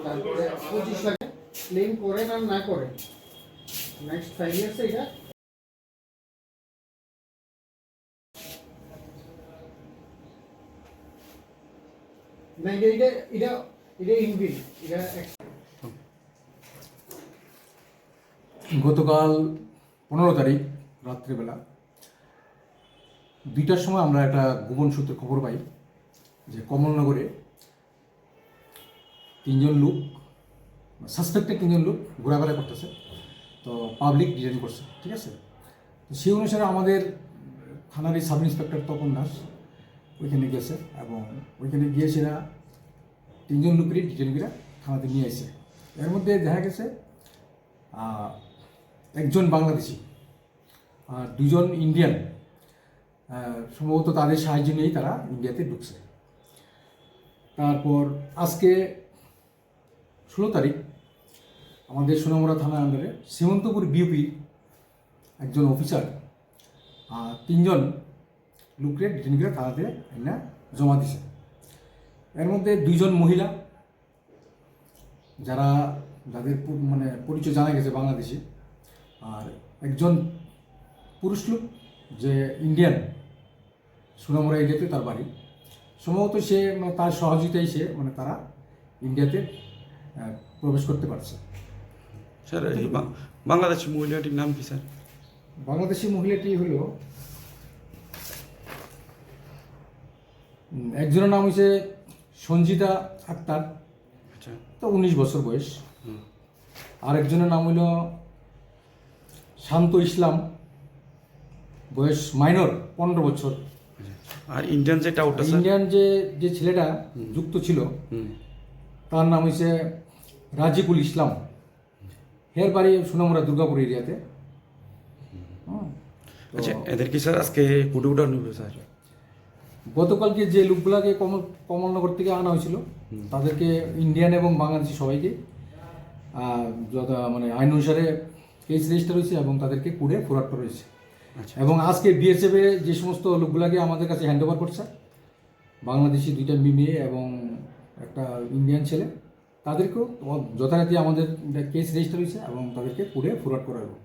তারপরে 25 লাখ ক্লেম করে না করে নেক্সট 5 ইয়ার্সে এটা না, এটা ইনবিল এটা। গতকাল 15 তারিখ রাত্রিবেলা 2টার সময় আমরা একটা গোপন সূত্রে খবর পাই যে কমলনগরে 3জন লোক, সাসপেক্টেড 3জন লোক ঘোরাফেরা করতেছে, তো পাবলিক ডিটেইন করছে, ঠিক আছে। তো সেই অনুসারে আমাদের থানারই সাব ইন্সপেক্টর তপন দাস ওইখানে গেছে এবং ওইখানে গিয়ে সেরা 3জন লোকেরই ডিটেইন করে থানাতে নিয়ে এসে এর মধ্যে দেখা গেছে একজন বাংলাদেশি আর 2জন ইন্ডিয়ান, সম্ভবত তাদের সাহায্য নিয়েই তারা ইন্ডিয়াতে ঢুকছে। তারপর আজকে 16 তারিখ আমাদের সোনামুড়া থানার আন্ডারে সীমন্তপুর বিউপির একজন অফিসার 3জন লোককে ডিটেইন করে থানাতে না জমা দিছে। এর মধ্যে 2জন মহিলা যাদের মানে পরিচয় জানা গেছে বাংলাদেশি, আর একজন পুরুষ লোক যে ইন্ডিয়ান, সোনামুড়া এরিয়াতে তার বাড়ি। সম্ভবত সে মানে তার সহযোগিতায় সে মানে তারা ইন্ডিয়াতে প্রবেশ করতে পারছে। স্যার এই বাংলাদেশি মহিলাটির নাম কি স্যার? বাংলাদেশি মহিলাটি হলো, একজনের নাম হচ্ছে সঞ্জিতা আক্তার, আচ্ছা, তো 19 বছর বয়স। আর একজনের নাম হইল শান্ত ইসলাম, বয়স মাইনর 15 বছর। আর ইন্ডিয়ান যেটা ওটা স্যার? ইন্ডিয়ান যে ছেলেটা যুক্ত ছিল তার নাম হচ্ছে রাজিকুল ইসলাম, হের বাড়ি সোনামুড়া দুর্গাপুর এরিয়াতে। আচ্ছা, এদের কি স্যার আজকে কোটি কোটা নেবে স্যার? গতকালকে যে লোকগুলাকে কমলনগর থেকে আনা হয়েছিল তাদেরকে ইন্ডিয়ান এবং বাংলাদেশি সবাইকে মানে আইন অনুসারে কেস রেজিস্টার হয়েছে এবং তাদেরকে কুড়ে ফোরাট করা হয়েছে। এবং আজকে বিএসএফ যে সমস্ত লোকগুলাকে আমাদের কাছে হ্যান্ড ওভার করছে, বাংলাদেশি 2টা মেয়ে এবং একটা ইন্ডিয়ান ছেলে, তাদেরকেও যথারীতি আমাদের কেস রেজিস্টার হয়েছে এবং তাদেরকে কুড়ে ফোরাট করা হবে।